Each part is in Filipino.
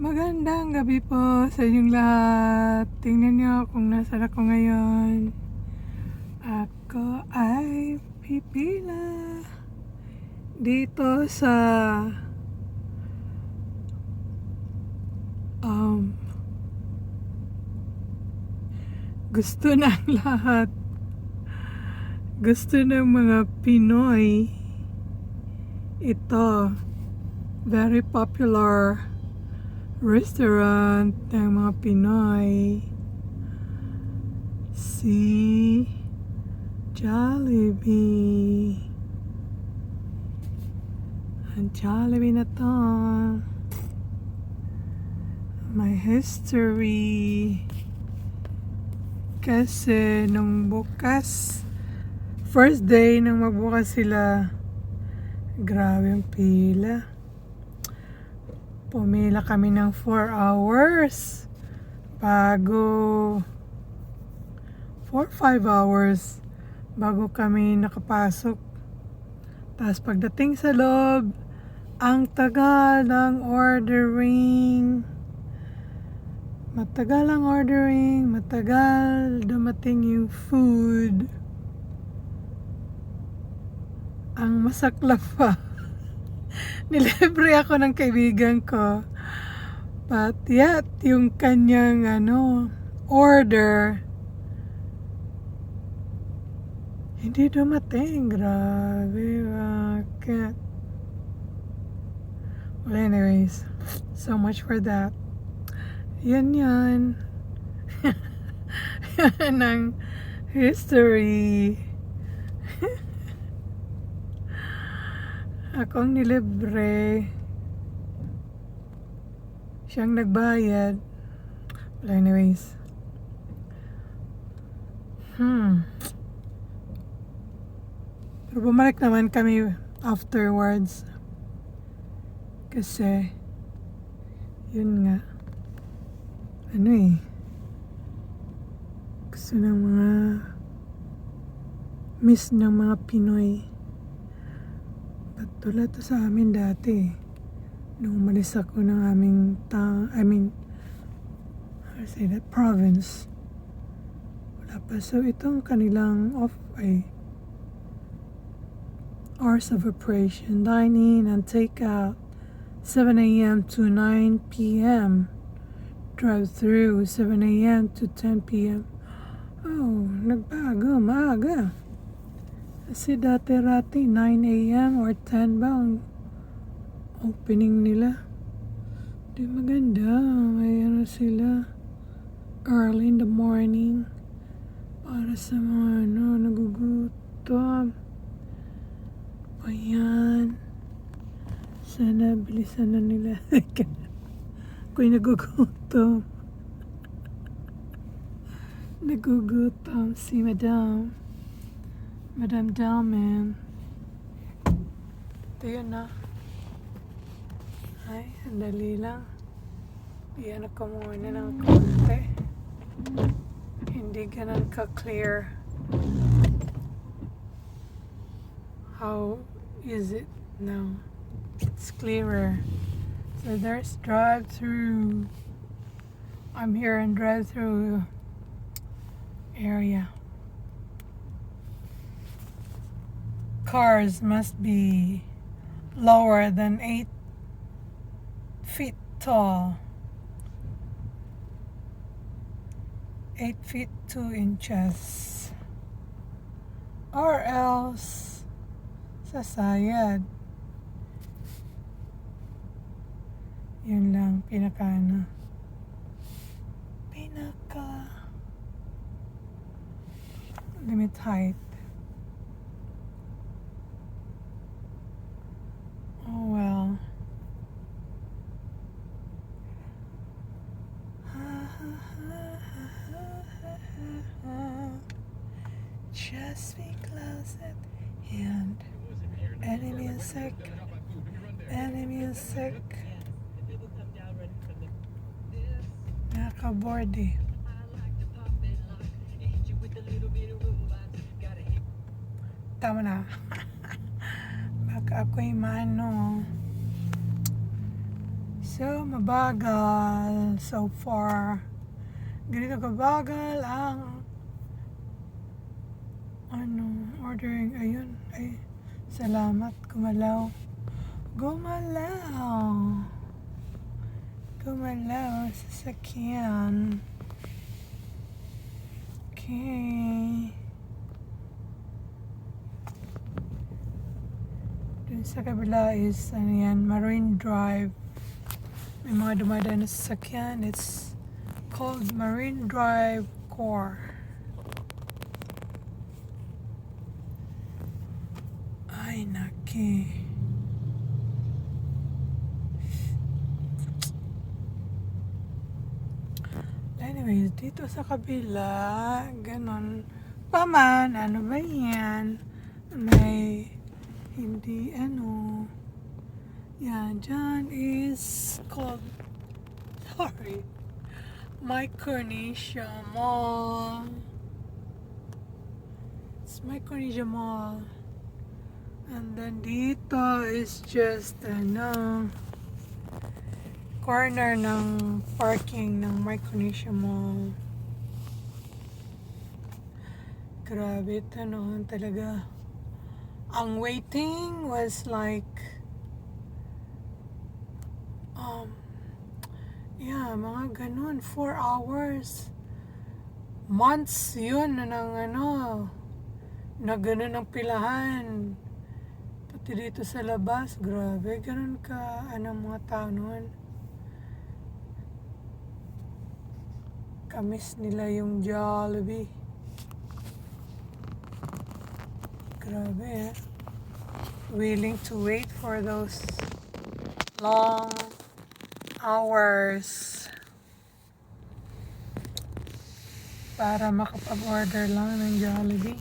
Magandang gabi po sa inyong lahat. Tingnan nyo kung nasaan ako ngayon. Ako ay pipila dito sa gusto ng lahat. Gusto ng mga Pinoy. Ito, very popular restaurant ng mga Pinoy, si Jollibee. Ang Jollibee na to may history kasi nung bukas, first day nang magbukas sila, grabe ang pila. Pumila kami ng 4 hours bago 4-5 hours bago kami nakapasok. Tapos pagdating sa loob, ang tagal ng ordering. Matagal ang ordering, matagal dumating yung food. Ang masaklap pa, nilibre ako ng kaibigan ko. But yet, yung kanyang order, hindi dumating. Grabe, bakit? Well, anyways, so much for that. Yan. Yan ang history. Akong nilibre, siyang nagbayad. Well, anyways, pero bumalik naman kami afterwards kasi yun nga, gusto ng mga miss ng mga Pinoy. Tulad to sa amin dati. Nung umalis ako ng aming how to say that, province. Wala pa. So itong kanilang hours of operation. Dine in and take out 7 a.m. to 9 p.m. Drive through 7 a.m. to 10 p.m. Oh, nagbago, maaga. Kasi dati-rati 9 a.m. or 10 ba ang opening nila. Di maganda. May sila early in the morning para sa mga nagugutom. Ayan. Sana bilisan na nila. Ako'y nagugutom. Nagugutom si Madam Dalman. Ito yun na. Ay, sandali lang. Iyan ako muna ng konti. Hindi ganun ka-clear. How is it now? It's clearer. So there's drive-through. I'm here in drive-through area. Cars must be lower than 8 feet tall. 8 feet 2 inches. Or else sasayad. Yun lang, pinaka limit height. Oh well. Just be close at hand. Any music. Nakaka-bored eh. Tama na. Baka ako'y So So, mabagal so far. Ganito kabagal ang ordering. Ayun, ay, salamat, gumalaw. Gumalaw, sasakyan. Okay. Dun sa kabila is, Marine Drive. May mga dumadaan na sasakyan. It's called Marine Drive Core. Ay, naki. Anyways, dito sa kabila, ganon pa man, ano ba yan? May, hindi, yan, dyan is called, Micronesia Mall. It's Micronesia Mall. And then dito is just, corner ng parking ng Micronesia Mall. Grabe, talaga. Ang waiting was like, mga ganun, 4 hours. Months yun na na ganun ang pilahan. Pati dito sa labas, grabe, ganun ka, mga tao nun. Kamis nila yung Jollibee. Grabe, willing to wait for those long hours para makapag-order lang ng Jollibee.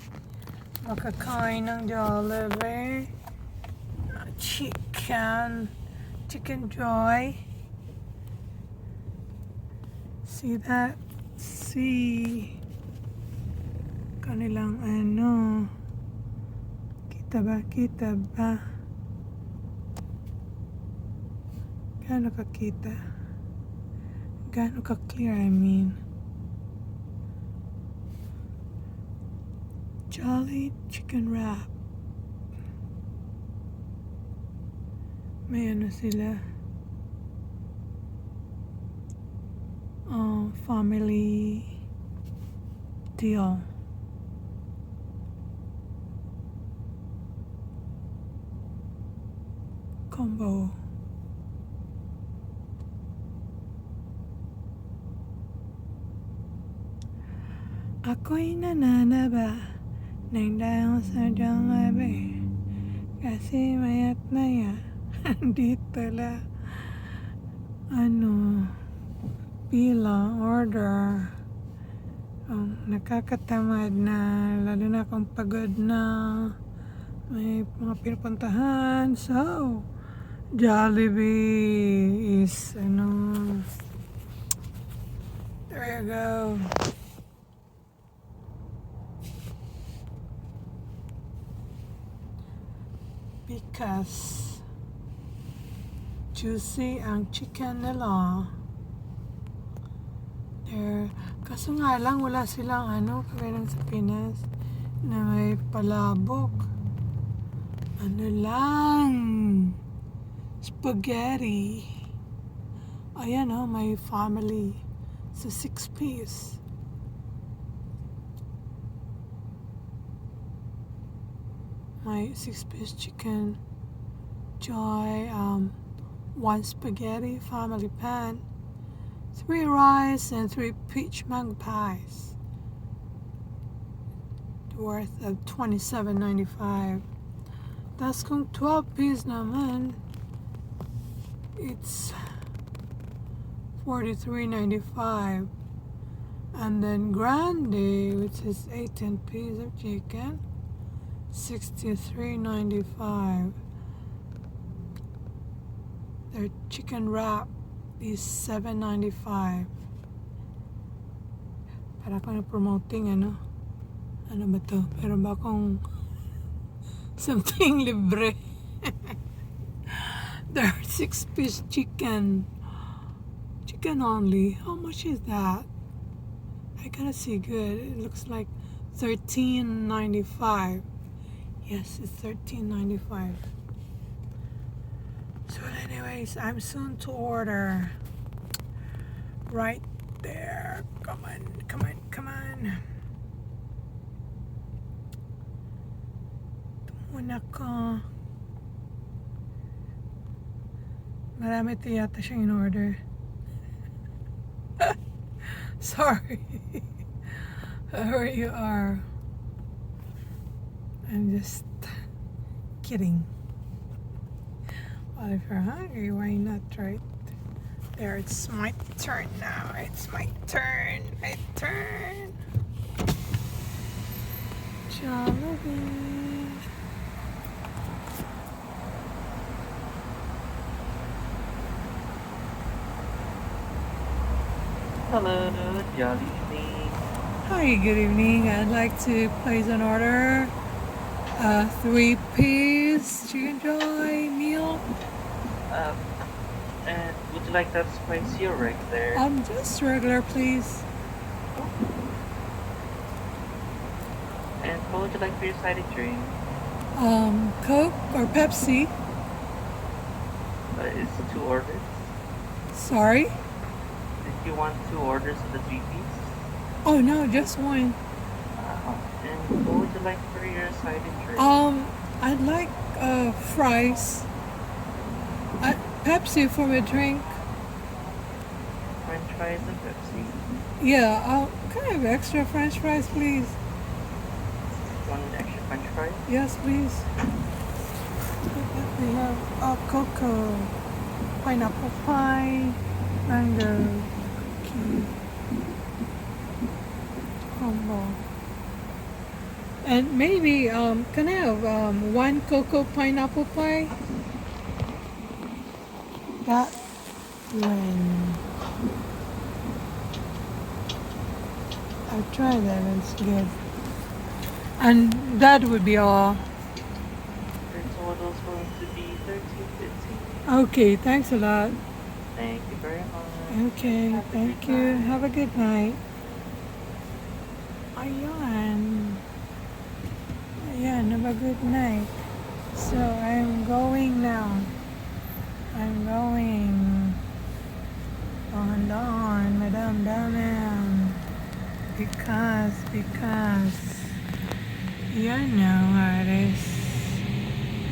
Makakain ng Jollibee. Chicken Joy. See that? See kanilang kita ba gaano kakita, gaano ka clear, Jolly Chicken Wrap. May sila, family deal. Combo. Ako'y nananaba nang dahil sa Jollibee kasi mayat maya dito la pila order. Nakakatamad na, lalo na kung pagod na, may mga pinupuntahan. So Jollibee is there you go. Because juicy ang chicken nila. There. Kaso nga lang wala silang kagaya ng sa Pinas na may palabok. Lang spaghetti. Ayan may family sa 6-piece. My 6-piece chicken joy, 1 spaghetti family pan, 3 rice and 3 peach mango pies, worth of $27.95. Tas kung 12-piece naman, it's $43.95. And then grande, which is 18 pieces of chicken, $63.95. Their chicken wrap is $7.95. Para ako na-promoting ano ba to? Pero ba akong something libre? Their 6-piece chicken chicken only. How much is that? I gotta see good. It looks like $13.95. Yes, it's $13.95. So anyways, I'm soon to order. Right there. Come on, come on, come on. Tumunan ako. Marami ito yata siyang in-order. Sorry. Whoever you are. I'm just kidding. Well, if you're hungry, why not, right? There, it's my turn now. It's my turn. My turn. Jollibee. Hello, Jollibee. Hi, good evening. I'd like to place an order. 3-piece chicken joy meal. And would you like that spicy or regular? Just regular, please. And what would you like for your side of drink? Coke or Pepsi. It's 2 orders. Sorry. Did you want 2 orders of the 3-piece? Oh no, just one. And what would you like for your side of drink? I'd like fries. Pepsi for my drink. French fries and Pepsi. Yeah, can I have extra French fries, please? One extra French fries? Yes, please. We have cocoa, pineapple pie, mango, cookie, combo. And maybe, can I have one cocoa pineapple pie? That one. I've tried that, it's good. And that would be all. Your total is going to be $13.50. Okay, thanks a lot. Thank you very much. Okay, thank you. Have a good night. Ayan. Ayan, have a good night. So, I'm going now. I'm going. On, Madam Damen. Because, you know what it is.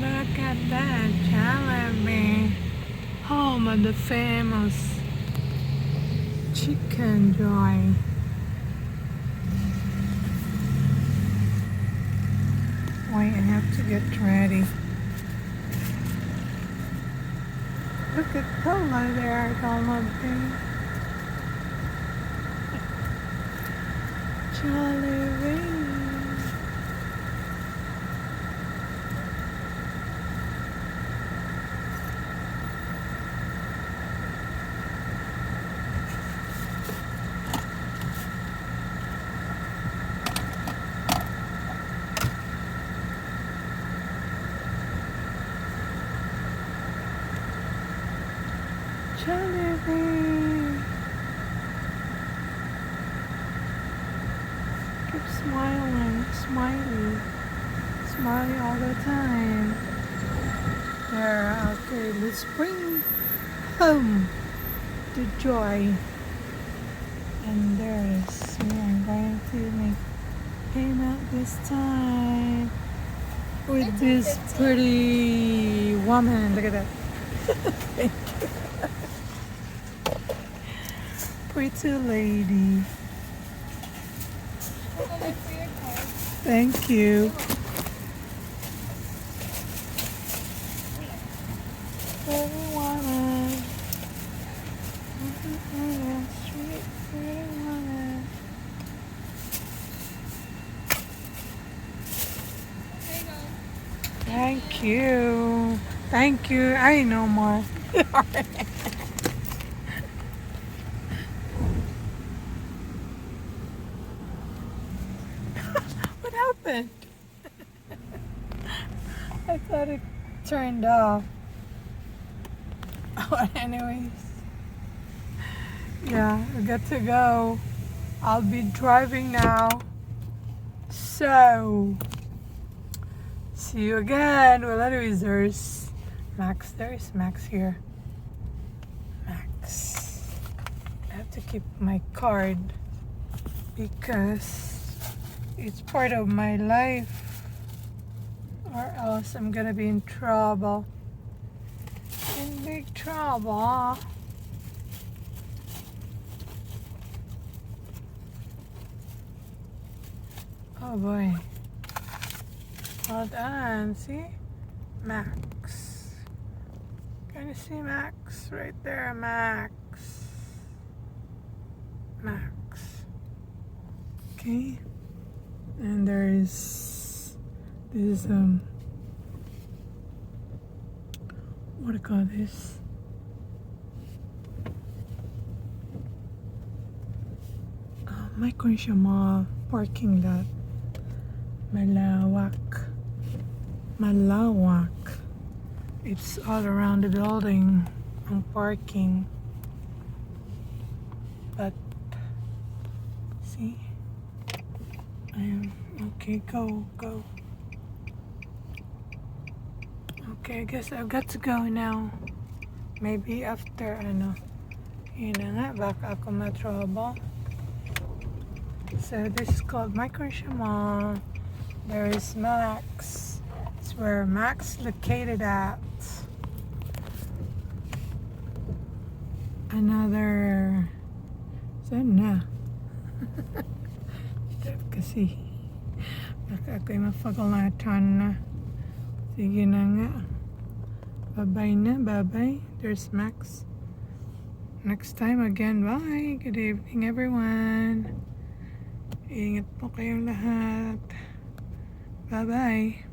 Look at that Jollibee. Home of the famous chicken joy. Wait, I have to get ready. Look at Tola there, Jollibee. Jollibee. Jollibee. Keep smiling, smiley all the time. There, okay, let's bring home the joy. And there it is. We are going to make payment this time with this pretty woman. Look at that. Thank you. Pretty lady. Thank you. Pretty woman. Sweet pretty woman. Thank you. Thank you. I know more. What happened? I thought it turned off. Oh, anyways. Yeah, I got to go. I'll be driving now. So, see you again. Well, anyways, there's Max. There's Max here. Max. I have to keep my card because it's part of my life, or else I'm gonna be in trouble. In big trouble. Oh boy. Hold on, see? Max. Can you see Max? Right there, Max. Max. Okay. And there's this what do you call this? May siya mga parking lot. Malawak. Malawak. It's all around the building ang parking. But see, okay. Go. Okay, I guess I've got to go now. Maybe after yun na nga, baka ako matrouble. So this is called Mall. There is Max. It's where Max located at. Another. Saan na? Kasi baka ako'y mapagulatan na. Sige na nga. Bye-bye na. Bye-bye. There's Max. Next time again. Bye. Good evening, everyone. Ingat po kayong lahat. Bye-bye.